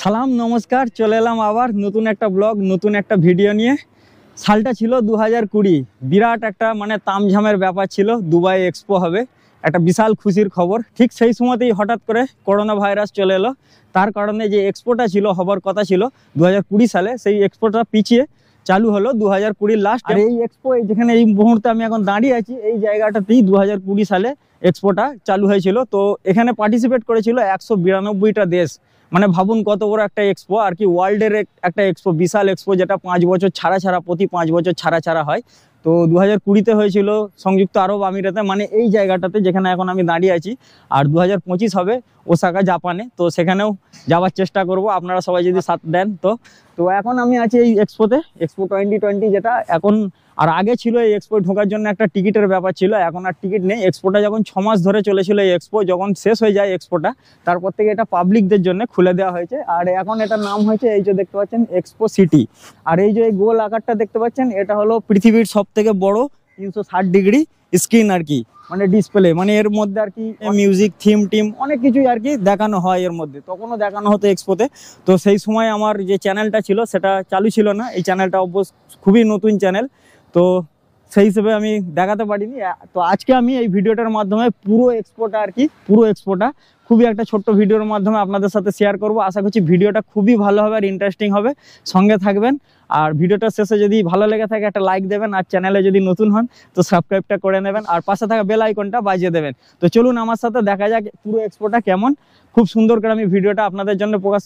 সালাম নমস্কার, চলে এলাম আবার নতুন একটা ব্লগ, নতুন একটা ভিডিও নিয়ে। সালটা ছিল 2020। বিরাট একটা তামঝামের ব্যাপার ছিল, দুবাই এক্সপো হবে, একটা বিশাল খুশির খবর। ঠিক সেই সময়তেই হঠাৎ করে করোনা ভাইরাস চলে এলো। তার কারণে যে এক্সপোটা ছিল, হবার কথা ছিল 2020 সালে, সেই এক্সপোটা পিছিয়ে চালু হলো 2020 লাস্ট। আর এই এক্সপো যেখানে এই মুহূর্তে আমি এখন দাঁড়িয়ে আছি, এই জায়গাটাতেই 2020 সালে এক্সপোটা চালু হয়েছিল। তো এখানে পার্টিসিপেট করেছিল 192টা দেশ। ভাবুন কত বড় একটা এক্সপো আর কি, ওয়ার্ল্ডের একটা এক্সপো, বিশাল এক্সপো, যেটা 5 বছর ছাড়া ছাড়া, প্রতি 5 বছর ছাড়া ছাড়া হয়। তো 2020-তে হয়েছিল সংযুক্ত আরব আমিরাতে, এই জায়গাটাতে যেখানে এখন আমি দাঁড়িয়ে আছি। আর 2025 হবে ওসাকা, জাপানে। তো সেখানেও যাওয়ার চেষ্টা করব, আপনারা সবাই যদি সাথ দেন। তো তো এখন আমি আছি এই এক্সপোতে, এক্সপো 2020 যেটা এখন। আর আগে ছিল এই এক্সপো ঢোকার জন্য একটা টিকিটের ব্যাপার ছিল, এখন আর টিকিট নেই। এক্সপোটা যখন 6 মাস ধরে চলেছিল, এই এক্সপো যখন শেষ হয়ে যায় এক্সপোটা, তারপর থেকে এটা পাবলিকদের জন্য খুলে দেওয়া হয়েছে। আর এখন এটার নাম হয়েছে, এই যে দেখতে পাচ্ছেন, এক্সপো সিটি। আর এই যে এই গোল আকারটা দেখতে পাচ্ছেন, এটা হলো পৃথিবীর সব থেকে বড় 360 ডিগ্রি স্ক্রিন আর কি, ডিসপ্লে। এর মধ্যে আর কি মিউজিক, থিম অনেক কিছুই আর কি দেখানো হয় এর মধ্যে। তখনও দেখানো হতো এক্সপোতে। তো সেই সময় আমার যে চ্যানেলটা ছিল সেটা চালু ছিল না, এই চ্যানেলটা অবশ্য খুবই নতুন চ্যানেল। তো সেই হিসেবে আমি দেখাতে পারিনি। তো আজকে আমি এই ভিডিওটার মাধ্যমে পুরো এক্সপোটা খুবই একটা ছোট্ট ভিডিওর মাধ্যমে আপনাদের সাথে শেয়ার করব। আশা করছি ভিডিওটা খুবই ভালো হবে আর ইন্টারেস্টিং হবে, সঙ্গে থাকবেন। আর ভিডিওটার শেষে যদি ভালো লেগে থাকে একটা লাইক দেবেন, আর চ্যানেলে যদি নতুন হন তো সাবস্ক্রাইবটা করে নেবেন, আর পাশে থাকা বেল আইকনটা বাজিয়ে দেবেন। তো চলুন আমার সাথে দেখা যাক পুরো এক্সপোটা কেমন। খুব সুন্দর করে আমি ভিডিওটা আপনাদের জন্য প্রকাশ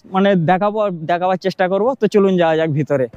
দেখাবো আর দেখাবার চেষ্টা করব। তো চলুন যাওয়া যাক ভিতরে।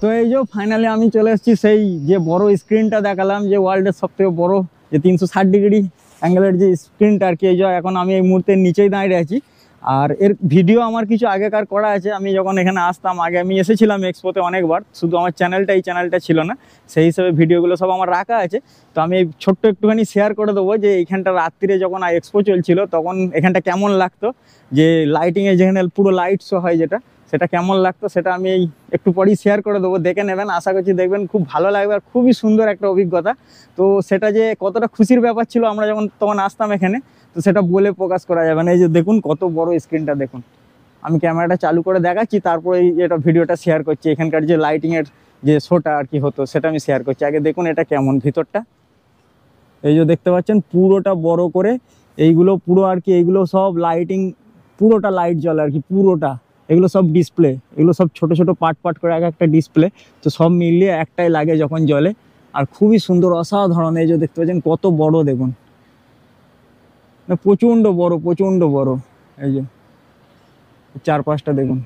তো এই যে ফাইনালি আমি চলে এসেছি সেই যে বড় স্ক্রিনটা দেখালাম, যে ওয়ার্ল্ডের সব থেকে বড়, যে 360 ডিগ্রি অ্যাঙ্গেলের যে স্ক্রিনটা আর কি। এই যে এখন আমি এই মুহূর্তে নিচেই দাঁড়িয়ে আছি। আর এর ভিডিও আমার কিছু আগেকার করা আছে। আমি যখন এখানে আসতাম, আগে আমি এসেছিলাম এক্সপোতে অনেকবার, শুধু আমার এই চ্যানেলটা ছিল না, সেই হিসেবে ভিডিওগুলো সব আমার রাখা আছে। তো আমি এই ছোট্ট একটুখানি শেয়ার করে দেবো যে এইখানটা রাত্রিরে যখন এক্সপো চলছিল তখন এখানটা কেমন লাগতো, যে লাইটিংয়ে যেখানে পুরো লাইট শো হয় যেটা, সেটা কেমন লাগতো সেটা আমি এই একটু পরেই শেয়ার করে দেবো, দেখে নেবেন। আশা করছি দেখবেন খুব ভালো লাগবে আর খুবই সুন্দর একটা অভিজ্ঞতা। তো সেটা যে কতটা খুশির ব্যাপার ছিল আমরা তখন আসতাম এখানে, তো সেটা বলে প্রকাশ করা যাবে না। এই যে দেখুন কত বড় স্ক্রিনটা দেখুন। আমি ক্যামেরাটা চালু করে দেখাচ্ছি, তারপরে এটা ভিডিওটা শেয়ার করছি। এখানকার যে লাইটিংয়ের যে শোটা আর কি হতো সেটা আমি শেয়ার করছি। আগে দেখুন এটা কেমন ভিতরটা। এই যে দেখতে পাচ্ছেন পুরোটা বড় করে, এইগুলো পুরো আর কি, এইগুলো সব লাইটিং, পুরোটা লাইট জ্বলে আর কি, পুরোটা। এগুলো সব ডিসপ্লে, এগুলো সব ছোট ছোট পার্ট করে একটা ডিসপ্লে। তো সব মিলিয়ে একটাই লাগে যখন জ্বলে। আর খুবই সুন্দর, অসাধারণ। এই যে দেখতে পাচ্ছেন কত বড় দেখুন, প্রচন্ড বড়। এই যে চারপাশটা দেখুন।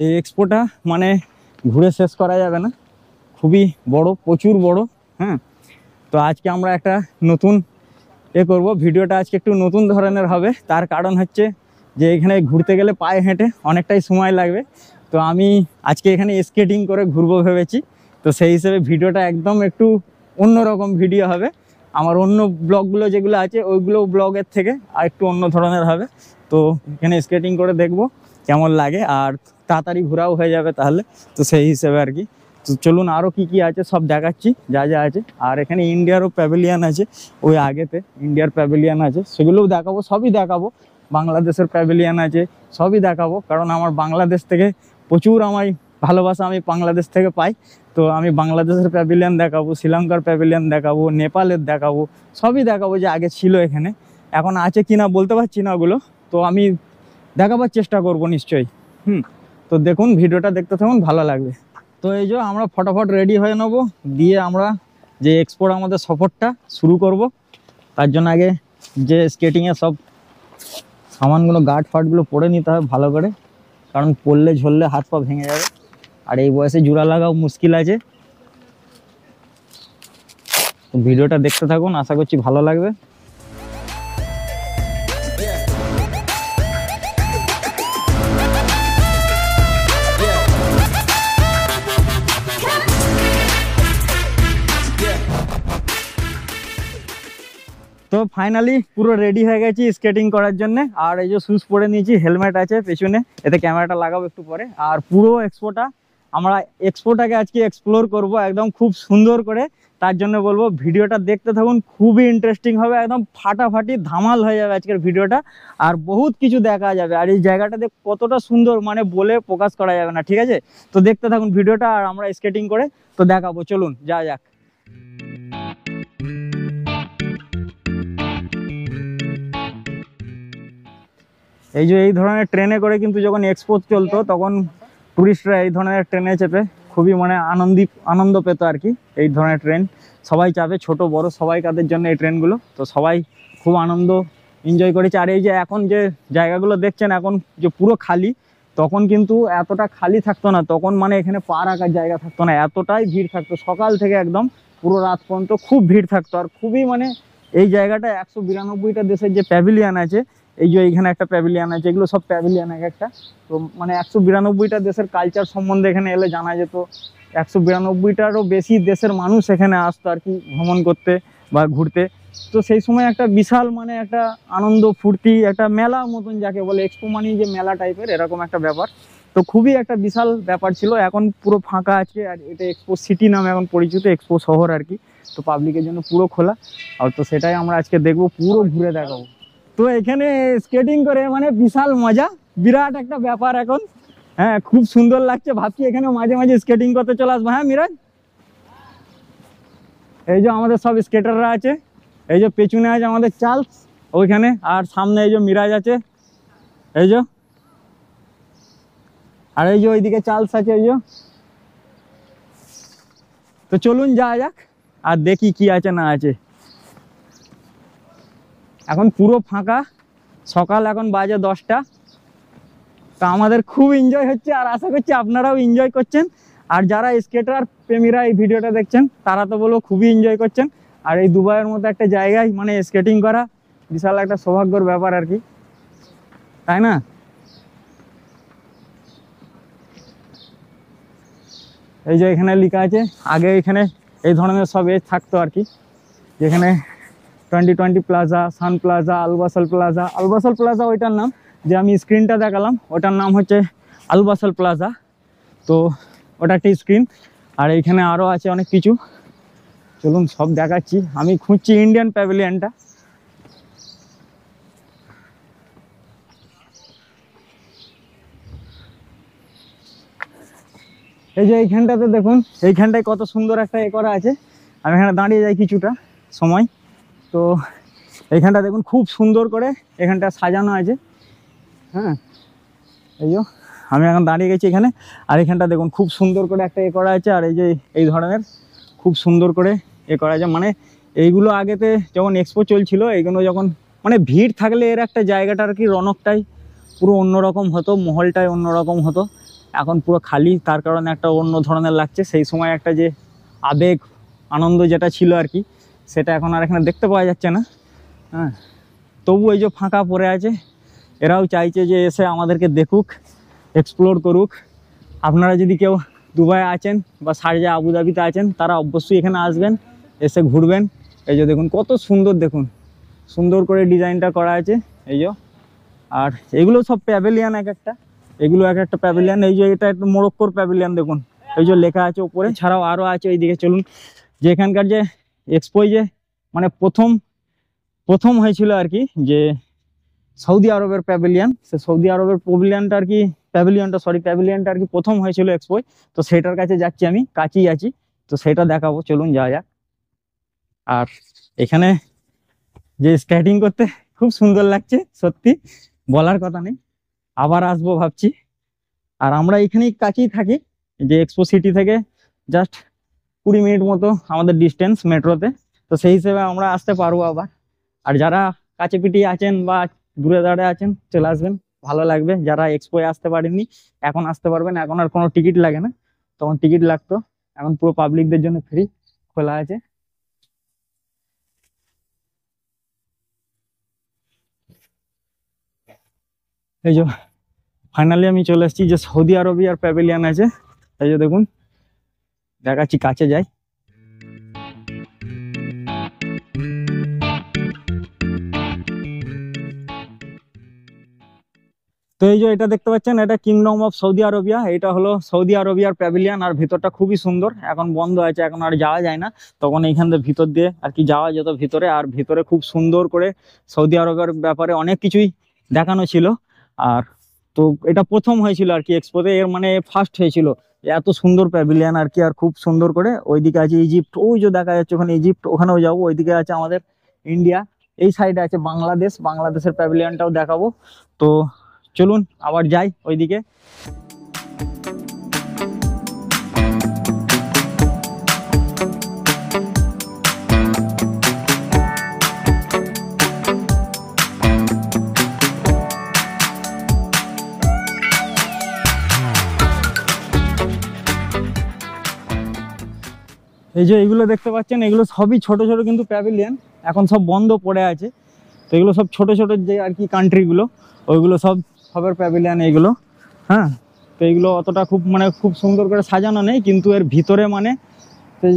এই এক্সপোটা ঘুরে শেষ করা যাবে না, খুবই বড়, প্রচুর বড়। হ্যাঁ, তো আজকে আমরা একটা নতুন করব। ভিডিওটা আজকে একটু নতুন ধরনের হবে। তার কারণ হচ্ছে যে এখানে ঘুরতে গেলে পায়ে হেঁটে অনেকটাই সময় লাগবে। তো আমি আজকে এখানে স্কেটিং করে ঘুরবো ভেবেছি। তো সেই হিসেবে ভিডিওটা একদম একটু অন্যরকম ভিডিও হবে। আমার অন্য ব্লগগুলো যেগুলো আছে ওইগুলো ব্লগের থেকে আর একটু অন্য ধরনের হবে। তো এখানে স্কেটিং করে দেখবো কেমন লাগে, আর তাড়াতাড়ি ঘোরাও হয়ে যাবে তাহলে। তো সেই হিসেবে আর কি তো চলুন আরও কি কি আছে সব দেখাচ্ছি, যা যা আছে। আর এখানে ইন্ডিয়ারও প্যাভিলিয়ান আছে, ওই আগেতে ইন্ডিয়ার প্যাভিলিয়ান আছে, সেগুলোও দেখাবো, সবই দেখাবো। বাংলাদেশের প্যাভিলিয়ান আছে, সবই দেখাবো, কারণ আমার বাংলাদেশ থেকে প্রচুর আমায় ভালোবাসা আমি বাংলাদেশ থেকে পাই। তো আমি বাংলাদেশের প্যাভিলিয়ান দেখাবো, শ্রীলঙ্কার প্যাভিলিয়ান দেখাবো, নেপালের দেখাবো, সবই দেখাবো যে আগে ছিল এখানে, এখন আছে কি না বলতে পারছি না ওগুলো। তো আমি দেখাবার চেষ্টা করব নিশ্চয়ই। তো দেখুন, ভিডিওটা দেখতে থাকুন, ভালো লাগবে। তো এই যে আমরা ফটাফট রেডি হয়ে নেব, দিয়ে আমরা যে এক্সপোর আমাদের সফরটা শুরু করব। তার জন্য আগে যে স্কেটিংয়ের সব সামানগুলো, গার্ড ফার্ডগুলো পরে নিতে হবে ভালো করে, কারণ পড়লে ঝরলে হাত পা ভেঙে যাবে, আর এই বয়সে জোড়া লাগাও মুশকিল আছে। তো ভিডিওটা দেখতে থাকুন, আশা করছি ভালো লাগবে। তো ফাইনালি পুরো রেডি হয়ে গেছি স্কেটিং করার জন্য। আর এই যে শুজ পরে নিয়েছি, হেলমেট আছে পেছনে, এতে ক্যামেরাটা লাগাবো একটু পরে। আর পুরো এক্সপোটাকে আজকে এক্সপ্লোর করব একদম খুব সুন্দর করে। তার জন্য বলবো ভিডিওটা দেখতে থাকুন, খুবই ইন্টারেস্টিং হবে, একদম ফাটাফাটি ধামাল হয়ে যাবে আজকের ভিডিওটা। আর বহুত কিছু দেখা যাবে, আর এই জায়গাটাতে কতটা সুন্দর মানে বলে প্রকাশ করা যাবে না, ঠিক আছে? তো দেখতে থাকুন ভিডিওটা, আর আমরা স্কেটিং করে তো দেখাবো। চলুন যা যাক। এই যে এই ধরনের ট্রেনে করে কিন্তু যখন এক্সপো চলতো, তখন টুরিস্টরা এই ধরনের ট্রেনে চেপে খুবই মানে আনন্দ পেত আর কি। এই ধরনের ট্রেন সবাই চাপে, ছোট বড় সবাই, কাদের জন্য এই ট্রেনগুলো। তো সবাই খুব আনন্দ এনজয় করেছে। আর এই যে এখন যে জায়গাগুলো দেখছেন এখন যে পুরো খালি, তখন কিন্তু এতটা খালি থাকতো না, তখন মানে এখানে পা রাখার জায়গা থাকতো না, এতটাই ভিড় থাকতো। সকাল থেকে একদম পুরো রাত পর্যন্ত খুব ভিড় থাকতো। আর খুবই মানে এই জায়গাটা 192টা দেশের যে প্যাভিলিয়ান আছে, এই যে এইখানে একটা প্যাভিলিয়ান আছে, এগুলো সব প্যাভিলিয়ান এক একটা। তো মানে 192টা দেশের কালচার সম্বন্ধে এখানে এলে জানা যেত। 192টারও বেশি দেশের মানুষ এখানে আসতো আর কি ভ্রমণ করতে বা ঘুরতে। তো সেই সময় একটা বিশাল মানে একটা আনন্দ ফুর্তি, একটা মেলা মতন যাকে বলে, এক্সপো মানে যে মেলা টাইপের এরকম একটা ব্যাপার। তো খুবই একটা বিশাল ব্যাপার ছিল। এখন পুরো ফাঁকা আছে, আর এটা এক্সপো সিটি নামে এখন পরিচিত, এক্সপো শহর আর কি। তো পাবলিকের জন্য পুরো খোলা। আর তো সেটাই আমরা আজকে দেখবো, পুরো ঘুরে দেখাবো। তো এখানে স্কেটিং করে মানে বিশাল মজা, বিরাট একটা ব্যাপার এখন। হ্যাঁ, খুব সুন্দর লাগছে, ভাবছি এখানে মাঝে মাঝে স্কেটিং করতে চলে আসবো। হ্যাঁ মিরাজ, এই যে আমাদের সব স্কেটাররা আছে, এই যে পেছনে আছে আমাদের চার্লস ওইখানে, আর সামনে এই যে মিরাজ আছে, এই যে, আর এই যে ওইদিকে চার্লস আছে, এই যে। তো চলুন যাওয়া যাক আর দেখি কি আছে না আছে। এখন পুরো ফাঁকা, সকাল এখন বাজে 10টা। তো আমাদের খুব এনজয় হচ্ছে, আর আশা করছি আপনারাও এনজয় করছেন। আর যারা স্কেটার প্রেমীরা এই ভিডিওটা দেখছেন, তারা তো বলবো খুবই এনজয় করছেন। আর এই দুবাইয়ের মতো একটা জায়গায় মানে স্কেটিং করা বিশাল একটা সৌভাগ্যের ব্যাপার আর কি, তাই না? এই যে এখানে লেখা আছে, আগে এখানে এই ধরনের সব এজ থাকতো আর কি, যেখানে 2020 প্লাজা, সান প্লাজা, আলবাসাল প্লাজা। আলবাসাল প্লাজা ওইটার নাম, যে আমি স্ক্রিনটা দেখালাম ওটার নাম হচ্ছে আলবাসাল প্লাজা। তো ওটা একটা স্ক্রিন। আর এইখানে আরও আছে অনেক কিছু, চলুন সব দেখাচ্ছি। আমি খুঁজছি ইন্ডিয়ান প্যাভিলিয়নটা। এই যে এইখানটাতে দেখুন, এইখানটায় কত সুন্দর একটা এ করা আছে। আমি এখানে দাঁড়িয়ে যাই কিছুটা সময়। তো এইখানটা দেখুন খুব সুন্দর করে এখানটা সাজানো আছে। হ্যাঁ, এই যে আমি এখন দাঁড়িয়ে গেছি এখানে, আর এখানটা দেখুন খুব সুন্দর করে একটা এ করা আছে। আর এই যে এই ধরনের খুব সুন্দর করে এ করা আছে, মানে এইগুলো আগেতে যখন এক্সপো চলছিল, এইগুলো যখন মানে ভিড় থাকলে এর একটা জায়গাটা আর কি রনকটাই পুরো অন্যরকম হতো, মহলটাই অন্যরকম হতো। এখন পুরো খালি, তার কারণে একটা অন্য ধরনের লাগছে। সেই সময় একটা যে আবেগ আনন্দ যেটা ছিল আর কি, সেটা এখন আর এখানে দেখতে পাওয়া যাচ্ছে না। হ্যাঁ, তবু এই যে ফাঁকা পড়ে আছে, এরাও চাইছে যে এসে আমাদেরকে দেখুক, এক্সপ্লোর করুক। আপনারা যদি কেউ দুবাই আছেন বা শারজা আবুধাবিতে আছেন, তারা অবশ্যই এখানে আসবেন, এসে ঘুরবেন। এই যে দেখুন কত সুন্দর, দেখুন সুন্দর করে ডিজাইনটা করা আছে এই যে। আর এগুলো সব প্যাভিলিয়ান এক একটা, এগুলো এক একটা প্যাভিলিয়ান। এই যে এটা একটা মোরক্কোর প্যাভিলিয়ান, দেখুন ওই যে লেখা আছে উপরে, ছাড়াও আরো আছে ওইদিকে। চলুন, যে এখানকার যে এক্সপো যে মানে প্রথম হয়েছিল আর কি, যে সৌদি আরবের প্যাভিলিয়ন, সে সৌদি আরবের প্যাভিলিয়নটা আর কি, প্যাভিলিয়নটা আর কি প্রথম হয়েছিল এক্সপোয়। তো সেটার কাছে যাচ্ছি, আমি কাছেই আছি, তো সেটা দেখাবো। চলুন যাওয়া যাক। আর এখানে যে স্কেটিং করতে খুব সুন্দর লাগছে, সত্যি বলার কথা নেই, আবার আসবো ভাবছি। আর আমরা এখানেই কাছেই থাকি, যে এক্সপো সিটি থেকে জাস্ট 20 মিনিট মতো আমাদের ডিস্টেন্স মেট্রোতে, তো সেই হিসেবে আমরা আসতে পারবো আবার। আর যারা কাছে পিটিয়ে আছেন বা দূরে দাঁড়িয়ে আছেন, চলে আসবেন, ভালো লাগবে। যারা এক্সপোয়ে আসতে পারেননি, এখন আসতে পারবেন। এখন আর কোনো টিকিট লাগে না, তখন টিকিট লাগতো, এখন পুরো পাবলিকদের জন্য ফ্রি খোলা আছে। এই যে ফাইনালি আমি চলে এসেছি, যে সৌদি আরবিয়ার প্যাভিলিয়ন আছে। এই যে দেখুন, দেখাচ্ছি, কাছে যাই। তো এই যে এটা দেখতে পাচ্ছেন, এটা কিংডম অফ সৌদি আরবিয়া, এটা হলো সৌদি আরবিয়ার প্যাভিলিয়ন। আর ভিতরটা খুবই সুন্দর, এখন বন্ধ আছে, এখন আর যাওয়া যায় না। তখন এইখান থেকে ভিতর দিয়ে আর কি যাওয়া যেত ভিতরে। আর ভিতরে খুব সুন্দর করে সৌদি আরবের ব্যাপারে অনেক কিছুই দেখানো ছিল। আর তো এটা প্রথম হয়েছিল আর কি এক্সপোতে, এর মানে ফার্স্ট হয়েছিল এত সুন্দর প্যাভিলিয়ন আর কি। আর খুব সুন্দর করে ওইদিকে আছে ইজিপ্ট, ওই যে দেখা যাচ্ছে ওখানে ইজিপ্ট, ওখানেও যাবো। ওইদিকে আছে আমাদের ইন্ডিয়া, এই সাইডে আছে বাংলাদেশের প্যাভিলিয়নটাও দেখাবো। তো চলুন আবার যাই ওইদিকে। এই যে এইগুলো দেখতে পাচ্ছেন, এগুলো সবই ছোট ছোট কিন্তু প্যাভিলিয়ন, এখন সব বন্ধ পড়ে আছে। তো এগুলো সব ছোট ছোট যে আর কি কান্ট্রিগুলো, ওইগুলো সবের প্যাভিলিয়ন এইগুলো। হ্যাঁ, তো এইগুলো অতটা খুব সুন্দর করে সাজানো নেই, কিন্তু এর ভিতরে মানে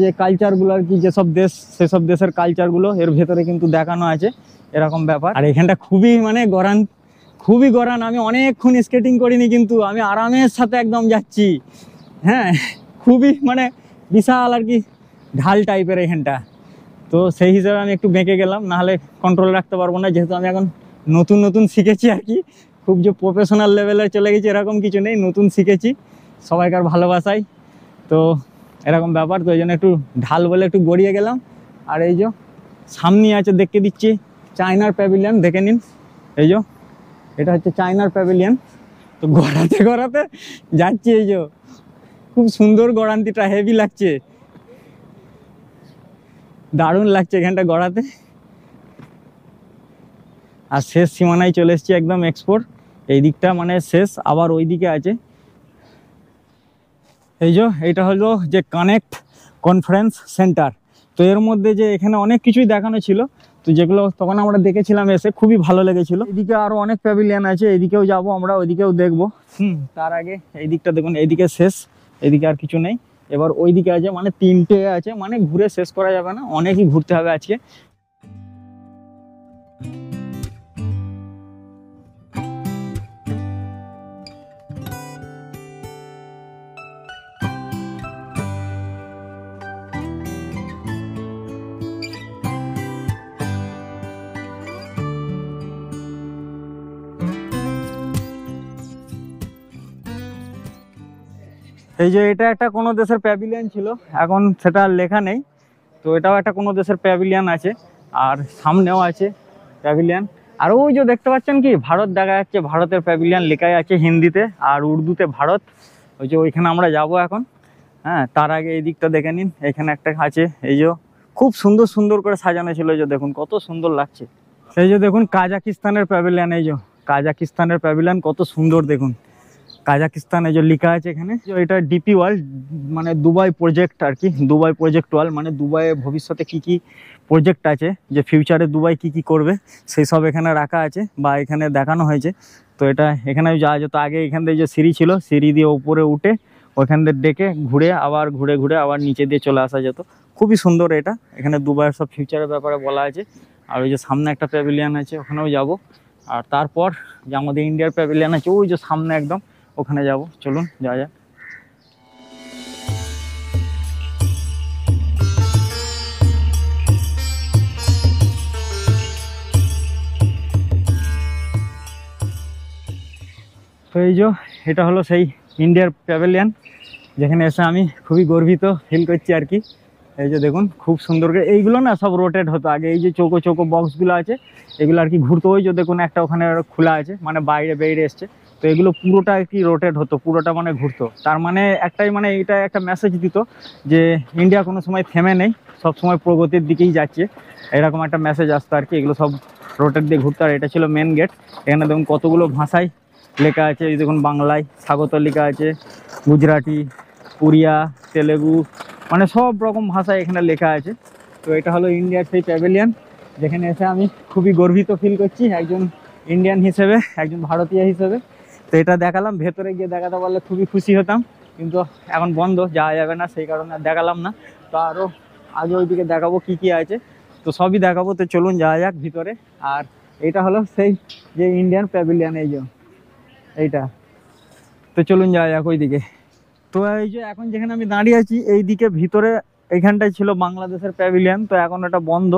যে কালচারগুলো আর কি, যেসব দেশ সেসব দেশের কালচারগুলো এর ভেতরে কিন্তু দেখানো আছে, এরকম ব্যাপার। আর এখানটা খুবই গরান। আমি অনেকক্ষণ স্কেটিং করিনি, কিন্তু আমি আরামের সাথে একদম যাচ্ছি। হ্যাঁ, খুবই বিশাল আর কি ঢাল টাইপের এখানটা। তো সেই হিসাবে আমি একটু বেঁকে গেলাম, নাহলে কন্ট্রোল রাখতে পারবো না, যেহেতু আমি এখন নতুন শিখেছি আর কি। খুব যে প্রফেশনাল লেভেলে চলে গেছি এরকম কিছু নেই, নতুন শিখেছি সবাইকার ভালোবাসায়। তো এরকম ব্যাপার, তো এই জন্য একটু ঢাল বলে একটু গড়িয়ে গেলাম। আর এই যে সামনে আছে, দেখতে দিচ্ছি, চায়নার প্যাভিলিয়ন, দেখে নিন। এই যে এটা হচ্ছে চায়নার প্যাভিলিয়ন। তো গড়াতে যাচ্ছি, এই যে খুব সুন্দর গড়ান্তিটা, হেভি লাগছে, দারুণ লাগছে এখানটা গড়াতে। আর শেষ সীমানায় চলে এসেছি একদম এক্সপোর্ট, এই দিকটা শেষ, আবার ওই দিকে আছে। এই যে এইটা হলো যে কানেক্ট কনফারেন্স সেন্টার। তো এর মধ্যে যে এখানে অনেক কিছুই দেখানো ছিল, তো যেগুলো তখন আমরা দেখেছিলাম এসে, খুবই ভালো লেগেছিল। এদিকে আরো অনেক প্যাভিলিয়ন আছে, এদিকেও যাব আমরা, ওইদিকেও দেখবো। তার আগে এই দিকটা দেখুন, এইদিকে শেষ, এদিকে আর কিছু নেই। এবার ওইদিকে আছে, 3টে আছে, ঘুরে শেষ করা যাবে না, অনেকই ঘুরতে হবে আজকে। এই যে এটা একটা কোনো দেশের প্যাভিলিয়ন ছিল, এখন সেটা আর লেখা নেই। তো এটাও একটা কোনো দেশের প্যাভিলিয়ন আছে, আর সামনেও আছে প্যাভিলিয়ন। আর ওই যে দেখতে পাচ্ছেন কি, ভারত দেখা যাচ্ছে, ভারতের প্যাভিলিয়ন লেখাই আছে হিন্দিতে আর উর্দুতে ভারত। ওই যে ওইখানে আমরা যাব এখন। হ্যাঁ, তার আগে এই দিকটা দেখে নিন, এখানে একটা আছে, এই যে খুব সুন্দর করে সাজানো ছিল, এই যে দেখুন কত সুন্দর লাগছে। এই যে দেখুন কাজাকিস্তানের প্যাভিলিয়ন, এই যে কাজাকিস্তানের প্যাভিলিয়ন কত সুন্দর দেখুন, কাজাকিস্তান এই যে লেখা আছে এখানে। এটা ডিপি ওয়ার্ল্ড, দুবাই প্রজেক্ট আর কি, দুবাই প্রজেক্ট ওয়ার্ল্ড, দুবাইয়ে ভবিষ্যতে কি কি প্রজেক্ট আছে, যে ফিউচারে দুবাই কি কি করবে সেই সব এখানে রাখা আছে বা এখানে দেখানো হয়েছে। তো এটা এখানে যাওয়া যেত আগে, এখান থেকে যে সিঁড়ি ছিল, সিঁড়ি দিয়ে উপরে উঠে ওইখান থেকে ডেকে ঘুরে আবার নিচে দিয়ে চলে আসা যেত। খুবই সুন্দর এটা, এখানে দুবাইয়ের সব ফিউচারের ব্যাপারে বলা আছে। আর ওই যে সামনে একটা প্যাভিলিয়ন আছে, ওখানেও যাব। আর তারপর যে আমাদের ইন্ডিয়ার প্যাভিলিয়ন আছে, ওই যে সামনে একদম, ওখানে যাব। চলুন যাওয়া যাক। তো এই যে এটা হলো সেই ইন্ডিয়ার প্যাভিলিয়ন, যেখানে এসে আমি খুবই গর্বিত ফিল করছি আর কি। এই যে দেখুন খুব সুন্দর করে এইগুলো না সব রোটেট হতো আগে, এই যে চৌকো চৌকো বক্সগুলো আছে এগুলো আর কি ঘুরতো। ওই যে দেখুন একটা ওখানে খোলা আছে, মানে বাইরে বেরিয়ে এসছে। তো এগুলো পুরোটা আর কি রোটেট হতো, পুরোটা মানে ঘুরতো। তার মানে একটাই, মানে এটা একটা মেসেজ দিত যে ইন্ডিয়া কোনো সময় থেমে নেই, সব সময় প্রগতির দিকেই যাচ্ছে, এরকম একটা মেসেজ আসতো আর কি। এগুলো সব রোটেট দিয়ে ঘুরতো। আর এটা ছিল মেন গেট। এখানে দেখুন কতগুলো ভাষায় লেখা আছে, এই দেখুন বাংলায় স্বাগত লেখা আছে, গুজরাটি, উড়িয়া, তেলেগু, মানে সব রকম ভাষায় এখানে লেখা আছে। তো এটা হলো ইন্ডিয়ার সেই প্যাভিলিয়ন, যেখানে এসে আমি খুবই গর্বিত ফিল করছি একজন ইন্ডিয়ান হিসেবে, একজন ভারতীয় হিসেবে। তো এটা দেখালাম, ভেতরে গিয়ে দেখাতে পারলে খুবই খুশি হতাম, কিন্তু এখন বন্ধ, যাওয়া যাবে না, সেই কারণে দেখালাম না। তো আরও আগে ওইদিকে দেখাবো কি কি আছে, তো সবই দেখাবো। তো চলুন যাওয়া যাক ভিতরে। আর এটা হলো সেই যে ইন্ডিয়ান প্যাভিলিয়ন, এই যে এইটা। তো চলুন যাওয়া যাক ওইদিকে। তো এই যে এখন যেখানে আমি দাঁড়িয়ে আছি এইদিকে ভিতরে এইখানটায় ছিল বাংলাদেশের প্যাভিলিয়ন, তো এখন এটা বন্ধ।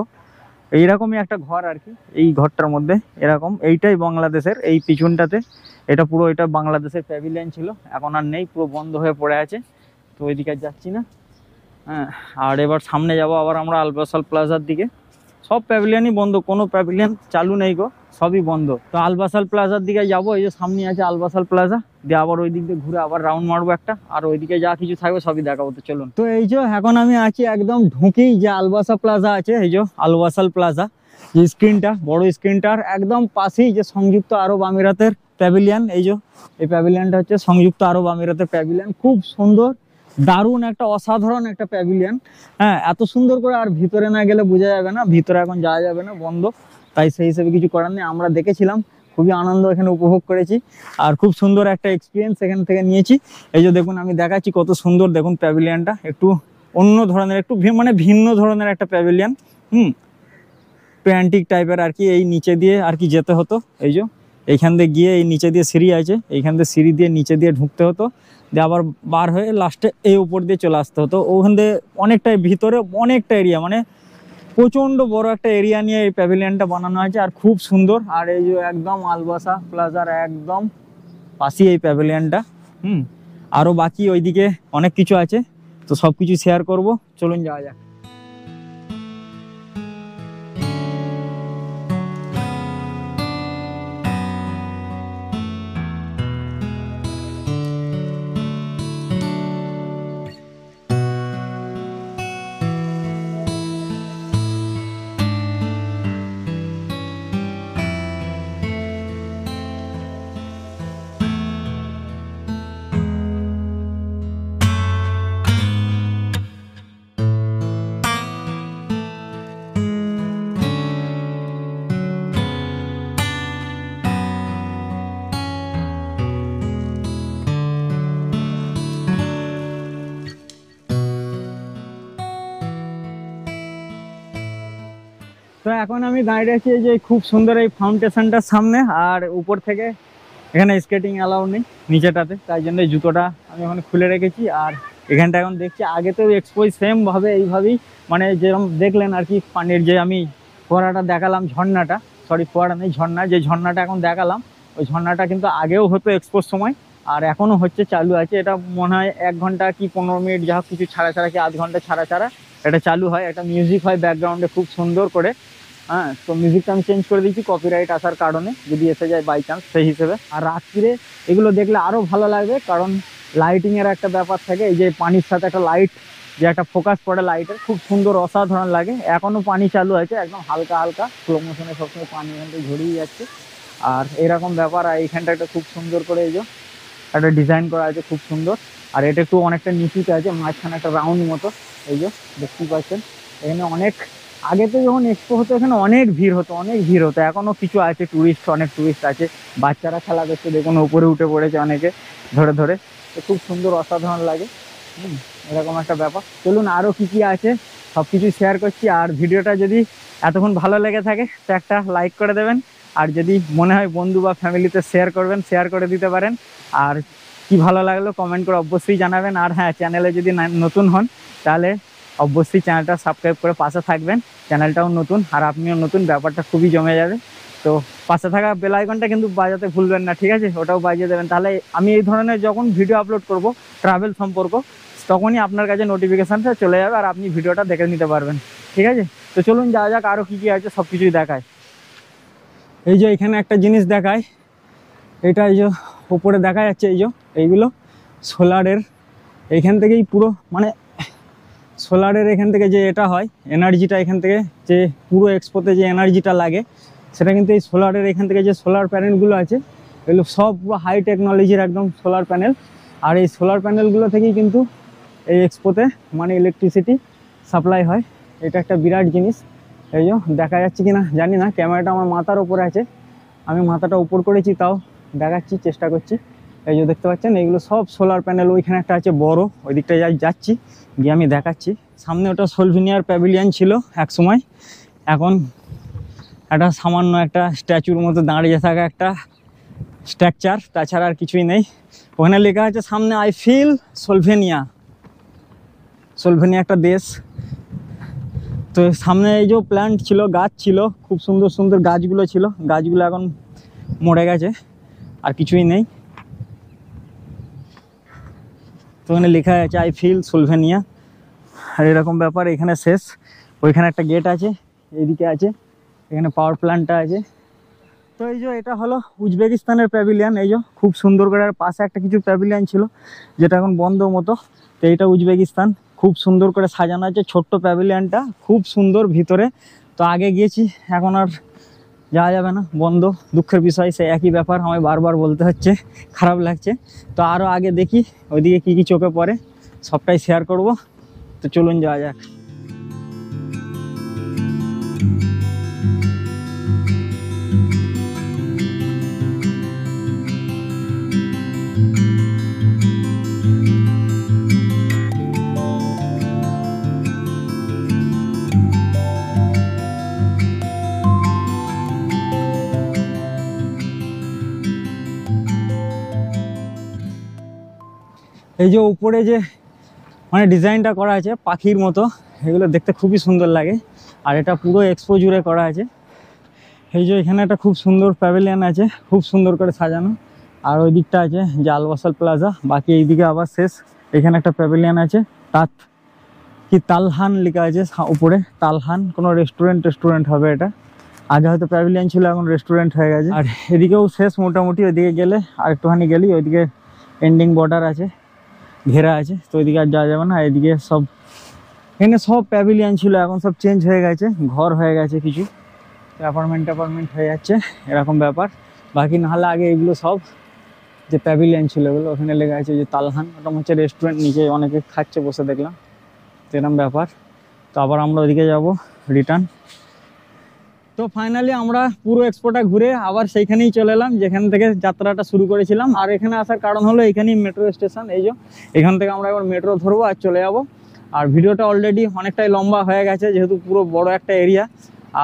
এইরকমই একটা ঘর আর কি, এই ঘরটার মধ্যে এরকম, এইটাই বাংলাদেশের, এই পিছনটাতে এটা পুরো, এটা বাংলাদেশের প্যাভিলিয়ন ছিল, এখন আর নেই, পুরো বন্ধ হয়ে পড়ে আছে। তো ওইদিকে আর যাচ্ছি না। হ্যাঁ, আর এবার সামনে যাব আবার আমরা আলবাসাল প্লাজার দিকে। সব প্যাভিলিয়নই বন্ধ, কোনো প্যাভিলিয়ন চালু নেই গো, সবই বন্ধ। তো আলবাসাল প্লাজার দিকে যাবো, এই যে সামনে আছে আলবাসাল প্লাজা, দিয়ে আবার ওই দিক দিয়ে ঘুরে আবার রাউন্ড মারবো একটা, আর ওইদিকে যা কিছু থাকবে সবই দেখাবো। তো চলুন। তো এই যে এখন আমি আছি একদম ঢুকেই যে আলবাসা প্লাজা আছে, এই যে আলবাসাল প্লাজা, যে স্ক্রিনটা, বড় স্ক্রিনটার একদম পাশেই যে সংযুক্ত আরব আমিরাতের প্যাভিলিয়ন। এই যে এই প্যাভিলিয়নটা হচ্ছে সংযুক্ত আরব আমিরাতের প্যাভিলিয়ন, খুব সুন্দর, দারুণ একটা অসাধারণ একটা প্যাভিলিয়ন। হ্যাঁ, এত সুন্দর করে আর ভিতরে না গেলে বোঝা যাবে না, ভিতরে এখন যাওয়া যাবে না, বন্ধ। তাই সেই হিসেবে কিছু করার নেই, আমরা দেখেছিলাম, খুবই আনন্দ এখানে উপভোগ করেছি, আর খুব সুন্দর একটা এক্সপিরিয়েন্স এখান থেকে নিয়েছি। এই যে দেখুন আমি দেখাচ্ছি কত সুন্দর, দেখুন প্যাভিলিয়নটা একটু অন্য ধরনের, একটু মানে ভিন্ন ধরনের একটা প্যাভিলিয়ন। প্যান্টিক টাইপের আর কি। এই নিচে দিয়ে আর কি যেতে হতো, এই যে এইখান দিয়ে গিয়ে এই নিচে দিয়ে সিঁড়ি আছে, এইখান দিয়ে সিঁড়ি দিয়ে নিচে দিয়ে ঢুকতে হতো, দিয়ে আবার বার হয়ে লাস্টে এই উপর দিয়ে চলে আসতে হতো। ওখান দিয়ে অনেকটাই ভিতরে, অনেকটা এরিয়া, মানে প্রচণ্ড বড় একটা এরিয়া নিয়ে এই প্যাভিলিয়নটা বানানো আছে, আর খুব সুন্দর। আর এই যে একদম আলবাসা প্লাজার একদম পাশেই এই প্যাভিলিয়নটা। আরও বাকি ওইদিকে অনেক কিছু আছে, তো সব কিছু শেয়ার করবো, চলুন যাওয়া যাক। তো এখন আমি দাঁড়িয়ে আছি এই যে খুব সুন্দর এই ফাউন্ডেশনটার সামনে, আর উপর থেকে এখানে স্কেটিং অ্যালাউ নেই নিচেটাতে, তাই জন্য জুতোটা আমি ওখানে খুলে রেখেছি। আর এখানটা এখন দেখছি, আগে তো এক্সপোজ সেম ভাবে এইভাবেই, মানে যেরকম দেখলেন আর কি, পানির যে আমি ফোয়ারাটা দেখালাম, ঝর্ণাটা, সরি ফোয়ারা নেই ঝর্ণা, যে ঝর্ণাটা এখন দেখালাম, ওই ঝর্ণাটা কিন্তু আগেও হতো এক্সপোজ সময়, আর এখনও হচ্ছে, চালু আছে। এটা মনে হয় 1 ঘন্টা কি 15 মিনিট যা কিছু ছাড়া ছাড়া কি আধ ঘন্টা ছাড়া ছাড়া এটা চালু হয়। একটা মিউজিক হয় ব্যাকগ্রাউন্ডে খুব সুন্দর করে। হ্যাঁ, তো মিউজিকটা আমি চেঞ্জ করে দিয়েছি কপিরাইট আসার কারণে, যদি এসে যায় বাই চান্স, সেই হিসেবে। আর রাত্রিরে এগুলো দেখলে আরও ভালো লাগবে, কারণ লাইটিংয়ের একটা ব্যাপার থাকে, এই যে পানির সাথে একটা লাইট, যে একটা ফোকাস পড়ে লাইটের, খুব সুন্দর অসাধারণ লাগে। এখনও পানি চালু আছে, একদম হালকা হালকা স্লো মোশনে সবসময় পানি এখান থেকে ঝরিয়ে যাচ্ছে, আর এরকম ব্যাপার। আর এইখানটা একটা খুব সুন্দর করে এই যে একটা ডিজাইন করা আছে, খুব সুন্দর। আর এটা একটু অনেকটা নিচুতে আছে, মাঝখানে একটা রাউন্ড মতো, এই যে দেখতেই পাচ্ছেন। এখানে অনেক, আগে তো যখন এক্সপো হতো এখানে অনেক ভিড় হতো, অনেক ভিড় হতো। এখনও কিছু আছে টুরিস্ট, অনেক টুরিস্ট আছে, বাচ্চারা খেলা দেখতে দেখুন উপরে উঠে পড়েছে অনেকে ধরে ধরে, তো খুব সুন্দর অসাধারণ লাগে। এরকম একটা ব্যাপার। চলুন আরও কী কী আছে সব কিছু শেয়ার করছি। আর ভিডিওটা যদি এতক্ষণ ভালো লেগে থাকে তো একটা লাইক করে দেবেন, আর যদি মনে হয় বন্ধু বা ফ্যামিলিতে শেয়ার করবেন, শেয়ার করে দিতে পারেন। আর কি ভালো লাগলো কমেন্ট করে অবশ্যই জানাবেন। আর হ্যাঁ, চ্যানেলে যদি নতুন হন তাহলে অবশ্যই চ্যানেলটা সাবস্ক্রাইব করে পাশে থাকবেন। চ্যানেলটাও নতুন আর আপনিও নতুন, ব্যাপারটা খুবই জমে যাবে। তো পাশে থাকা বেল আইকনটা কিন্তু বাজাতে ভুলবেন না, ঠিক আছে? ওটাও বাজিয়ে দেবেন, তাহলে আমি এই ধরনের যখন ভিডিও আপলোড করব ট্রাভেল সম্পর্ক, তখনই আপনার কাছে নোটিফিকেশানটা চলে যাবে আর আপনি ভিডিওটা দেখে নিতে পারবেন, ঠিক আছে? তো চলুন যাওয়া যাক, আরও কী কী আছে সব কিছুই দেখায়। এই যে এখানে একটা জিনিস দেখায়, এটা এই যে উপরে দেখা যাচ্ছে, এই যে এইগুলো সোলারের, এইখান থেকেই পুরো মানে সোলারের এখান থেকে যে এটা হয় এনার্জিটা, এখান থেকে যে পুরো এক্সপোতে যে এনার্জিটা লাগে সেটা কিন্তু এই সোলারের এখান থেকে যে সোলার প্যানেলগুলো আছে এগুলো সব পুরো হাই টেকনোলজির একদম সোলার প্যানেল। আর এই সোলার প্যানেলগুলো থেকেই কিন্তু এই এক্সপোতে মানে ইলেকট্রিসিটি সাপ্লাই হয়। এটা একটা বিরাট জিনিস। এই যে দেখা যাচ্ছে কিনা জানি না, ক্যামেরাটা আমার মাথার ওপরে আছে, আমি মাথাটা উপর করেছি তাও দেখাচ্ছি, চেষ্টা করছি। এই যে দেখতে পাচ্ছেন এইগুলো সব সোলার প্যানেল। ওইখানে একটা আছে বড়, ওই দিকটা যাচ্ছি গিয়ে আমি দেখাচ্ছি। সামনে ওটা সোলভেনিয়ার প্যাভিলিয়ন ছিল এক সময়, এখন একটা সামান্য একটা স্ট্যাচুর মতো দাঁড়িয়ে থাকা একটা স্ট্রাকচার, তাছাড়া আর কিছুই নেই। ওখানে লেখা আছে সামনে আই ফিল সোলভেনিয়া, সোলভেনিয়া একটা দেশ। তো সামনে এই যে প্ল্যান্ট ছিল, গাছ ছিল, খুব সুন্দর সুন্দর গাছগুলো ছিল, গাছগুলো এখন মরে গেছে, আর কিছুই নেই। তো ওখানে লেখা আছে আই ফিল সোলভেনিয়া, আর এরকম ব্যাপার। এখানে শেষ, ওইখানে একটা গেট আছে, এইদিকে আছে, এখানে পাওয়ার প্ল্যান্টটা আছে। তো এই যে এটা হলো উজবেকিস্তানের প্যাভিলিয়ন। এই যে খুব সুন্দর করে, আর পাশে একটা কিছু প্যাভিলিয়ন ছিল যেটা এখন বন্ধ মতো। তো এইটা উজবেকিস্তান, খুব সুন্দর করে সাজানো আছে ছোট্ট প্যাভিলিয়নটা, খুব সুন্দর ভিতরে। তো আগে গিয়েছি, এখন আর যাওয়া যাবে না, বন্ধ। দুঃখের বিষয়, সে একই ব্যাপার আমায় বারবার বলতে হচ্ছে, খারাপ লাগছে। তো আরও আগে দেখি ওইদিকে কী কী চোখে পড়ে, সবটাই শেয়ার করব। তো চলুন যাওয়া যাক। এই যে উপরে যে মানে ডিজাইনটা করা আছে পাখির মতো, এগুলো দেখতে খুবই সুন্দর লাগে। আর এটা পুরো এক্সপো জুড়ে করা আছে। এই যে এখানে একটা খুব সুন্দর প্যাভিলিয়ন আছে, খুব সুন্দর করে সাজানো। আর ওই দিকটা আছে যে আলবাসাল প্লাজা, বাকি এইদিকে আবার শেষ। এখানে একটা প্যাভিলিয়ন আছে, তাত কি তালহান লেখা আছে উপরে, তালহান কোনো রেস্টুরেন্ট হবে এটা। আগে হয়তো প্যাভিলিয়ন ছিল, এখন রেস্টুরেন্ট হয়ে গেছে। আর এদিকেও শেষ মোটামুটি, ওইদিকে গেলে আর একটুখানি গেলেই ওইদিকে এন্ডিং বর্ডার আছে, ঘেরা আছে। তো ওইদিকে আর যাওয়া যাবে না। এদিকে সব, এখানে সব প্যাভিলিয়ন ছিল, এখন সব চেঞ্জ হয়ে গেছে, ঘর হয়ে গেছে কিছু, অ্যাপার্টমেন্ট হয়ে যাচ্ছে, এরকম ব্যাপার। বাকি নাহলে আগে এগুলো সব যে প্যাভিলিয়ন ছিল এগুলো, ওখানে লেখা আছে যে তালহান, ওটা হচ্ছে রেস্টুরেন্ট, নিচে অনেকে খাচ্ছে বসে দেখলাম, তো এরকম ব্যাপার। তো আবার আমরা ওইদিকে যাব রিটার্ন। তো ফাইনালি আমরা পুরো এক্সপোটা ঘুরে আবার সেইখানেই চলে এলাম যেখান থেকে যাত্রাটা শুরু করেছিলাম। আর এখানে আসার কারণ হলো এখানেই মেট্রো স্টেশন। এই যে এখান থেকে আমরা এবার মেট্রো ধরবো আর চলে যাব। আর ভিডিওটা অলরেডি অনেকটাই লম্বা হয়ে গেছে, যেহেতু পুরো বড় একটা এরিয়া,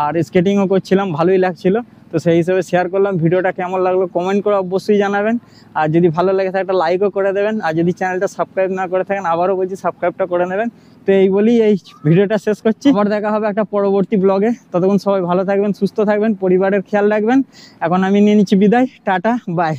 আর স্কেটিংও করছিলাম, ভালোই লাগছিল। তো সেই হিসেবে শেয়ার করলাম। ভিডিওটা কেমন লাগলো কমেন্ট করে অবশ্যই জানাবেন। আর যদি ভালো লাগে থাকে একটা লাইকও করে দেবেন। আর যদি চ্যানেলটা সাবস্ক্রাইব না করে থাকেন, আবারও বলছি সাবস্ক্রাইবটা করে নেবেন। তো এই বলেই এই ভিডিওটা শেষ করছি। আবার দেখা হবে একটা পরবর্তী ব্লগে। ততক্ষণ সবাই ভালো থাকবেন, সুস্থ থাকবেন, পরিবারের খেয়াল রাখবেন। এখন আমি নিয়ে নিচ্ছি বিদায়, টাটা বাই।